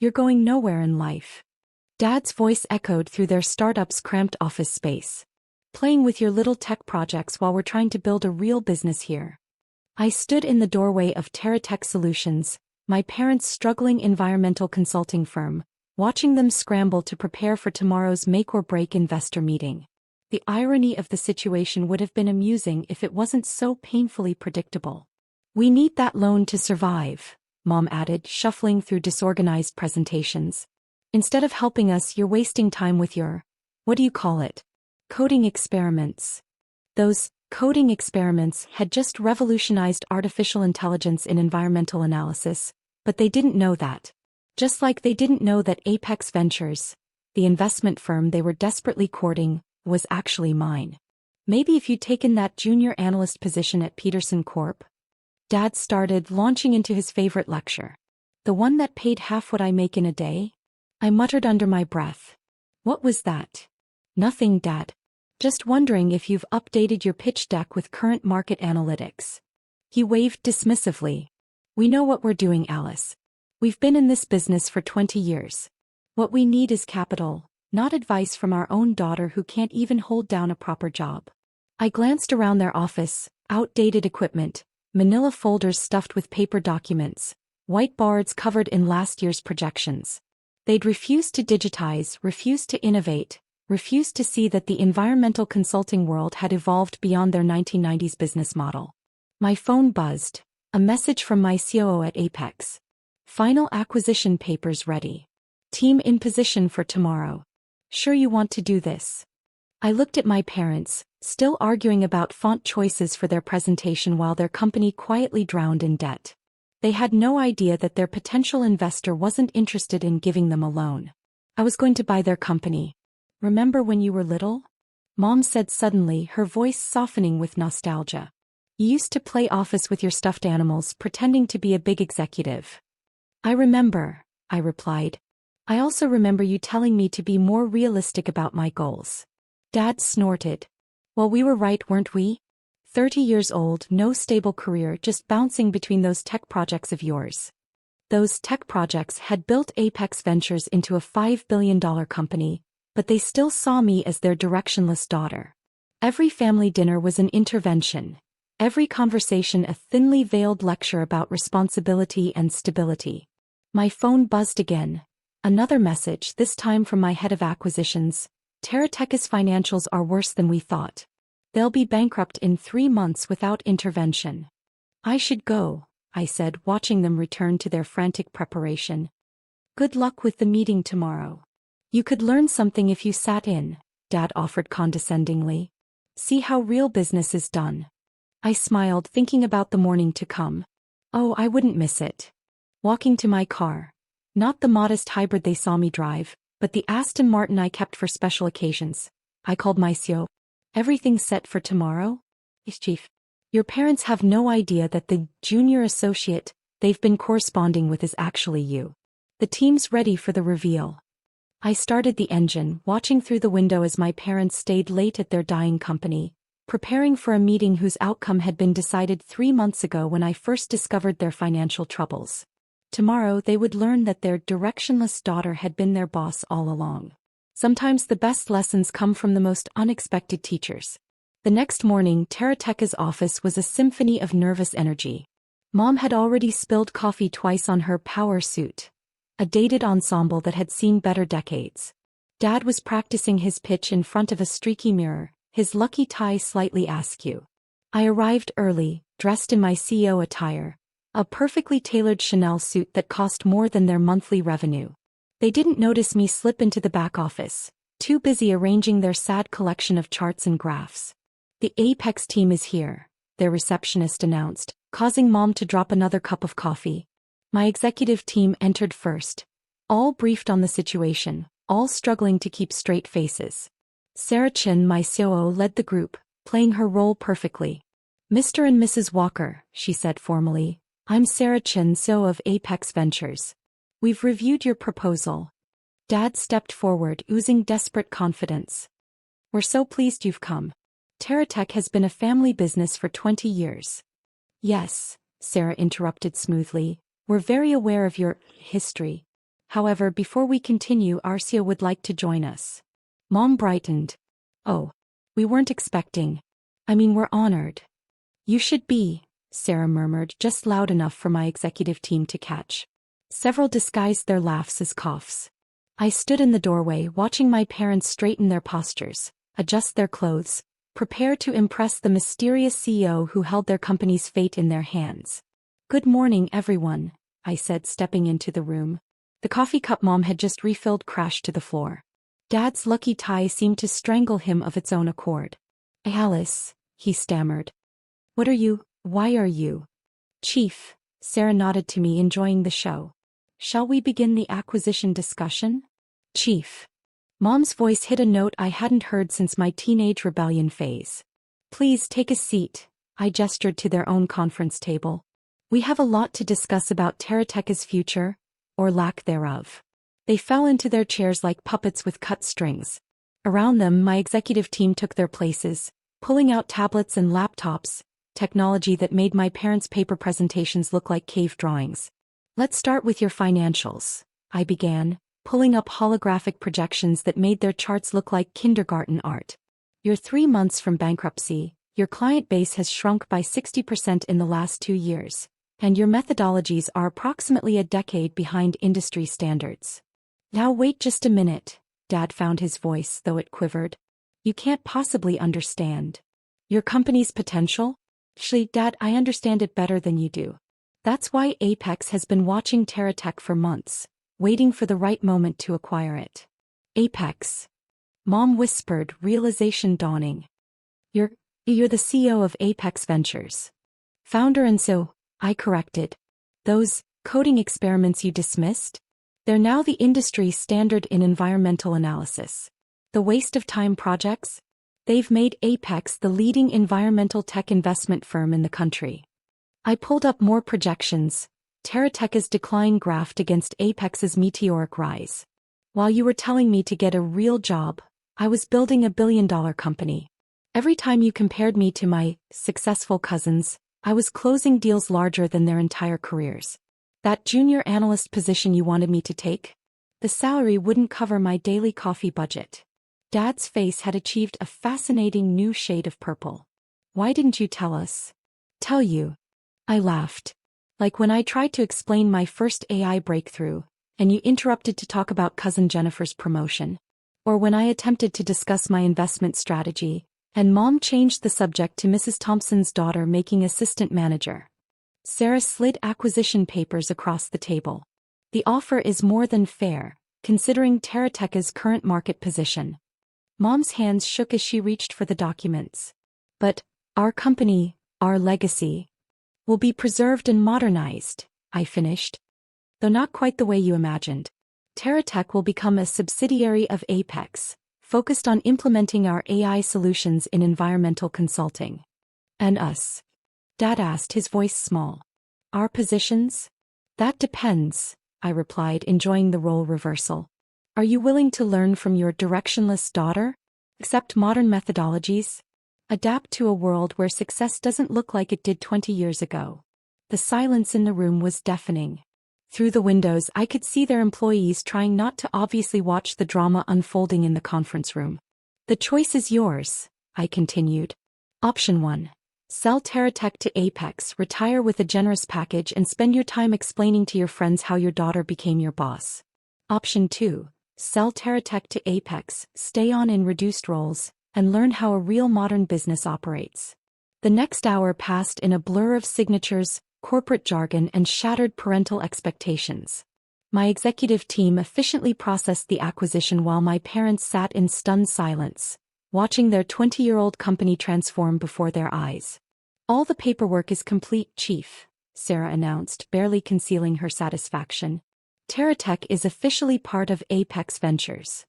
You're going nowhere in life. Dad's voice echoed through their startup's cramped office space. Playing with your little tech projects while we're trying to build a real business here. I stood in the doorway of TerraTech Solutions, my parents' struggling environmental consulting firm, watching them scramble to prepare for tomorrow's make-or-break investor meeting. The irony of the situation would have been amusing if it wasn't so painfully predictable. We need that loan to survive, Mom added, shuffling through disorganized presentations. Instead of helping us, you're wasting time with your, what do you call it? Coding experiments. Those coding experiments had just revolutionized artificial intelligence in environmental analysis, but they didn't know that. Just like they didn't know that Apex Ventures, the investment firm they were desperately courting, was actually mine. Maybe if you'd taken that junior analyst position at Peterson Corp. Dad started, launching into his favorite lecture. The one that paid half what I make in a day? I muttered under my breath. What was that? Nothing, Dad. Just wondering if you've updated your pitch deck with current market analytics. He waved dismissively. We know what we're doing, Alice. We've been in this business for 20 years. What we need is capital, not advice from our own daughter who can't even hold down a proper job. I glanced around their office, outdated equipment, manila folders stuffed with paper documents, whiteboards covered in last year's projections. They'd refused to digitize, refused to innovate, refused to see that the environmental consulting world had evolved beyond their 1990s business model. My phone buzzed, a message from my COO at Apex. Final acquisition papers ready. Team in position for tomorrow. Sure you want to do this? I looked at my parents, still arguing about font choices for their presentation while their company quietly drowned in debt. They had no idea that their potential investor wasn't interested in giving them a loan. I was going to buy their company. Remember when you were little? Mom said suddenly, her voice softening with nostalgia. You used to play office with your stuffed animals, pretending to be a big executive. I remember, I replied. I also remember you telling me to be more realistic about my goals. Dad snorted. Well, we were right, weren't we? 30 years old, no stable career, just bouncing between those tech projects of yours. Those tech projects had built Apex Ventures into a $5 billion company, but they still saw me as their directionless daughter. Every family dinner was an intervention, every conversation a thinly veiled lecture about responsibility and stability. My phone buzzed again. Another message, this time from my head of acquisitions. TerraTech's financials are worse than we thought. They'll be bankrupt in 3 months without intervention. I should go, I said, watching them return to their frantic preparation. Good luck with the meeting tomorrow. You could learn something if you sat in, Dad offered condescendingly. See how real business is done. I smiled, thinking about the morning to come. Oh, I wouldn't miss it. Walking to my car. Not the modest hybrid they saw me drive, but the Aston Martin I kept for special occasions. I called my CEO. Everything set for tomorrow? Yes, Chief. Your parents have no idea that the junior associate they've been corresponding with is actually you. The team's ready for the reveal. I started the engine, watching through the window as my parents stayed late at their dying company, preparing for a meeting whose outcome had been decided 3 months ago when I first discovered their financial troubles. Tomorrow they would learn that their directionless daughter had been their boss all along. Sometimes the best lessons come from the most unexpected teachers. The next morning, TerraTech's office was a symphony of nervous energy. Mom had already spilled coffee twice on her power suit, a dated ensemble that had seen better decades. Dad was practicing his pitch in front of a streaky mirror, his lucky tie slightly askew. I arrived early, dressed in my CEO attire, a perfectly tailored Chanel suit that cost more than their monthly revenue. They didn't notice me slip into the back office, too busy arranging their sad collection of charts and graphs. The Apex team is here, their receptionist announced, causing Mom to drop another cup of coffee. My executive team entered first, all briefed on the situation, all struggling to keep straight faces. Sarah Chin, my COO, led the group, playing her role perfectly. Mr. and Mrs. Walker, she said formally, I'm Sarah Chin, COO of Apex Ventures. We've reviewed your proposal. Dad stepped forward, oozing desperate confidence. We're so pleased you've come. TerraTech has been a family business for 20 years. Yes, Sarah interrupted smoothly. We're very aware of your history. However, before we continue, our CEO would like to join us. Mom brightened. Oh, we weren't expecting. We're honored. You should be, Sarah murmured, just loud enough for my executive team to catch. Several disguised their laughs as coughs. I stood in the doorway watching my parents straighten their postures, adjust their clothes, prepare to impress the mysterious CEO who held their company's fate in their hands. Good morning, everyone, I said, stepping into the room. The coffee cup Mom had just refilled crashed to the floor. Dad's lucky tie seemed to strangle him of its own accord. Alice, he stammered. Why are you? Chief, Sarah nodded to me, enjoying the show. Shall we begin the acquisition discussion? Chief. Mom's voice hit a note I hadn't heard since my teenage rebellion phase. Please take a seat, I gestured to their own conference table. We have a lot to discuss about TerraTech's future, or lack thereof. They fell into their chairs like puppets with cut strings. Around them, my executive team took their places, pulling out tablets and laptops, technology that made my parents' paper presentations look like cave drawings. Let's start with your financials, I began, pulling up holographic projections that made their charts look like kindergarten art. You're 3 months from bankruptcy, your client base has shrunk by 60% in the last 2 years, and your methodologies are approximately a decade behind industry standards. Now wait just a minute, Dad found his voice, though it quivered. You can't possibly understand. Your company's potential? Actually, Dad, I understand it better than you do. That's why Apex has been watching TerraTech for months, waiting for the right moment to acquire it. Apex. Mom whispered, realization dawning. You're the CEO of Apex Ventures. Founder, and so, I corrected. Those coding experiments you dismissed? They're now the industry standard in environmental analysis. The waste of time projects? They've made Apex the leading environmental tech investment firm in the country. I pulled up more projections. TerraTech's decline graphed against Apex's meteoric rise. While you were telling me to get a real job, I was building a billion-dollar company. Every time you compared me to my successful cousins, I was closing deals larger than their entire careers. That junior analyst position you wanted me to take? The salary wouldn't cover my daily coffee budget. Dad's face had achieved a fascinating new shade of purple. Why didn't you tell us? Tell you. I laughed. Like when I tried to explain my first AI breakthrough, and you interrupted to talk about cousin Jennifer's promotion. Or when I attempted to discuss my investment strategy, and Mom changed the subject to Mrs. Thompson's daughter making assistant manager. Sarah slid acquisition papers across the table. The offer is more than fair, considering TerraTech's current market position. Mom's hands shook as she reached for the documents. But our company, our legacy, will be preserved and modernized, I finished. Though not quite the way you imagined. TerraTech will become a subsidiary of Apex, focused on implementing our AI solutions in environmental consulting. And us? Dad asked, his voice small. Our positions? That depends, I replied, enjoying the role reversal. Are you willing to learn from your directionless daughter? Accept modern methodologies? Adapt to a world where success doesn't look like it did 20 years ago. The silence in the room was deafening. Through the windows, I could see their employees trying not to obviously watch the drama unfolding in the conference room. The choice is yours, I continued. Option 1. Sell TerraTech to Apex, retire with a generous package, and spend your time explaining to your friends how your daughter became your boss. Option 2. Sell TerraTech to Apex, stay on in reduced roles, and learn how a real modern business operates. The next hour passed in a blur of signatures, corporate jargon, and shattered parental expectations. My executive team efficiently processed the acquisition while my parents sat in stunned silence, watching their 20-year-old company transform before their eyes. All the paperwork is complete, Chief, Sarah announced, barely concealing her satisfaction. TerraTech is officially part of Apex Ventures.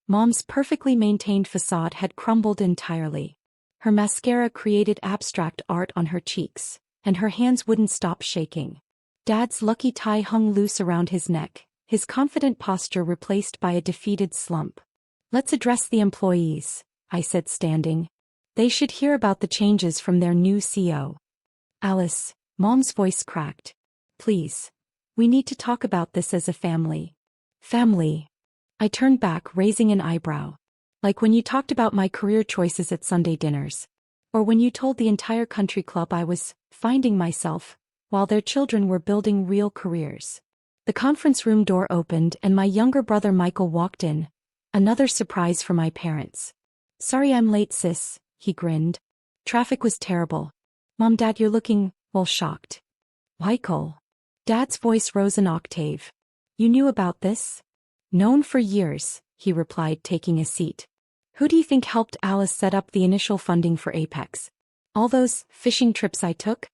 Mom's perfectly maintained facade had crumbled entirely. Her mascara created abstract art on her cheeks, and her hands wouldn't stop shaking. Dad's lucky tie hung loose around his neck, his confident posture replaced by a defeated slump. Let's address the employees, I said, standing. They should hear about the changes from their new CEO. Alice, Mom's voice cracked. Please. We need to talk about this as a family. Family. I turned back, raising an eyebrow. Like when you talked about my career choices at Sunday dinners. Or when you told the entire country club I was finding myself, while their children were building real careers. The conference room door opened and my younger brother Michael walked in. Another surprise for my parents. Sorry I'm late, sis, he grinned. Traffic was terrible. Mom, Dad, you're looking, well, shocked. Michael. Dad's voice rose an octave. You knew about this? Known for years, he replied, taking a seat. Who do you think helped Alice set up the initial funding for Apex? All those fishing trips I took?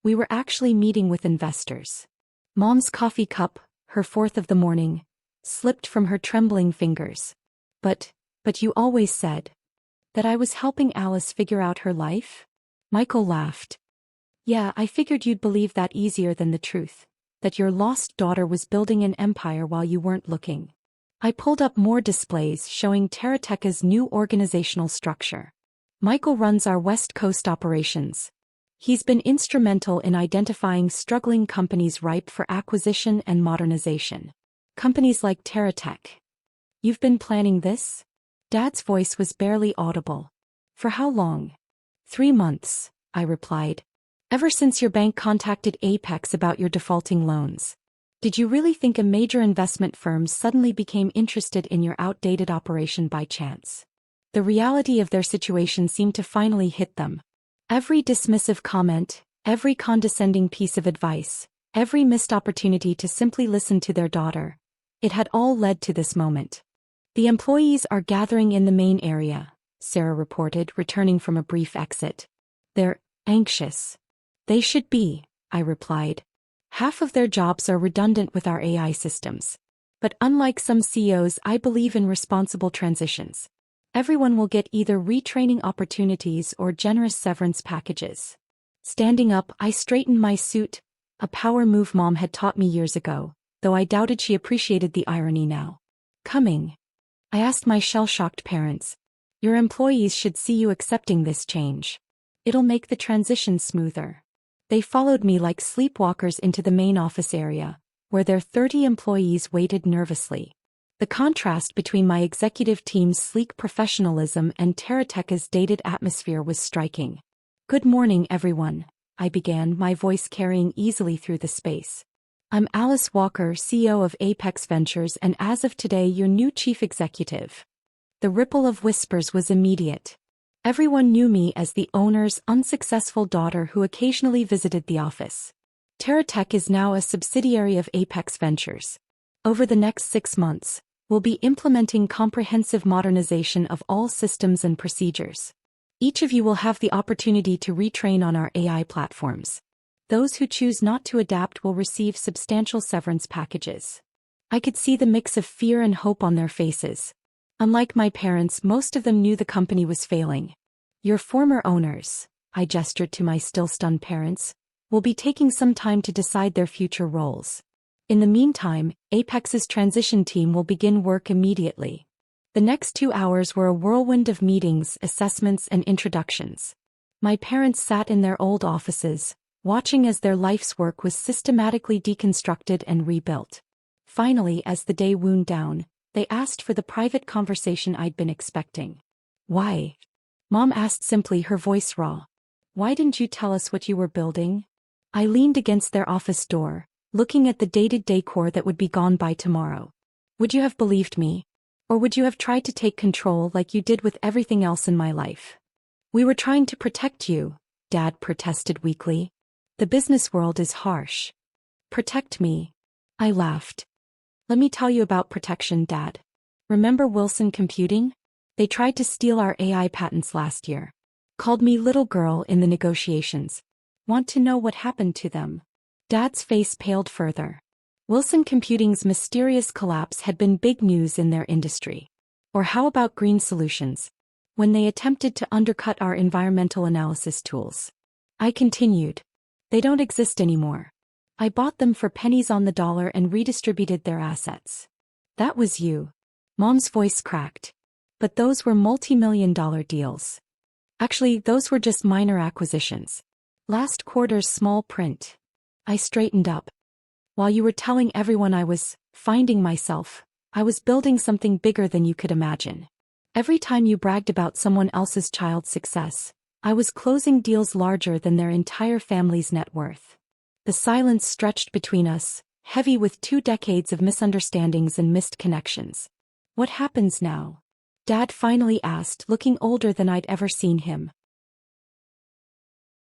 We were actually meeting with investors. Mom's coffee cup, her fourth of the morning, slipped from her trembling fingers. But you always said that I was helping Alice figure out her life? Michael laughed. Yeah, I figured you'd believe that easier than the truth. That your lost daughter was building an empire while you weren't looking. I pulled up more displays showing TerraTech's new organizational structure. Michael runs our West Coast operations. He's been instrumental in identifying struggling companies ripe for acquisition and modernization. Companies like TerraTech. You've been planning this? Dad's voice was barely audible. For how long? 3 months, I replied. Ever since your bank contacted Apex about your defaulting loans. Did you really think a major investment firm suddenly became interested in your outdated operation by chance? The reality of their situation seemed to finally hit them. Every dismissive comment, every condescending piece of advice, every missed opportunity to simply listen to their daughter. It had all led to this moment. The employees are gathering in the main area, Sarah reported, returning from a brief exit. They're anxious. They should be, I replied. Half of their jobs are redundant with our AI systems. But unlike some CEOs, I believe in responsible transitions. Everyone will get either retraining opportunities or generous severance packages. Standing up, I straightened my suit, a power move Mom had taught me years ago, though I doubted she appreciated the irony now. Coming. I asked my shell-shocked parents. Your employees should see you accepting this change. It'll make the transition smoother. They followed me like sleepwalkers into the main office area, where their 30 employees waited nervously. The contrast between my executive team's sleek professionalism and TerraTech's dated atmosphere was striking. Good morning, everyone, I began, my voice carrying easily through the space. I'm Alice Walker, CEO of Apex Ventures, and as of today, your new chief executive. The ripple of whispers was immediate. Everyone knew me as the owner's unsuccessful daughter who occasionally visited the office. TerraTech is now a subsidiary of Apex Ventures. Over the next 6 months, we'll be implementing comprehensive modernization of all systems and procedures. Each of you will have the opportunity to retrain on our AI platforms. Those who choose not to adapt will receive substantial severance packages. I could see the mix of fear and hope on their faces. Unlike my parents, most of them knew the company was failing. Your former owners, I gestured to my still-stunned parents, will be taking some time to decide their future roles. In the meantime, Apex's transition team will begin work immediately. The next 2 hours were a whirlwind of meetings, assessments, and introductions. My parents sat in their old offices, watching as their life's work was systematically deconstructed and rebuilt. Finally, as the day wound down, they asked for the private conversation I'd been expecting. Why? Mom asked simply, her voice raw. Why didn't you tell us what you were building? I leaned against their office door, looking at the dated decor that would be gone by tomorrow. Would you have believed me? Or would you have tried to take control like you did with everything else in my life? We were trying to protect you, Dad protested weakly. The business world is harsh. Protect me. I laughed. Let me tell you about protection, Dad. Remember Wilson Computing? They tried to steal our AI patents last year. Called me little girl in the negotiations. Want to know what happened to them? Dad's face paled further. Wilson Computing's mysterious collapse had been big news in their industry. Or how about Green Solutions? When they attempted to undercut our environmental analysis tools. I continued. They don't exist anymore. I bought them for pennies on the dollar and redistributed their assets. That was you. Mom's voice cracked. But those were multi-million-dollar deals. Actually, those were just minor acquisitions. Last quarter's small print. I straightened up. While you were telling everyone I was finding myself, I was building something bigger than you could imagine. Every time you bragged about someone else's child's success, I was closing deals larger than their entire family's net worth. The silence stretched between us, heavy with 2 decades of misunderstandings and missed connections. What happens now? Dad finally asked, looking older than I'd ever seen him.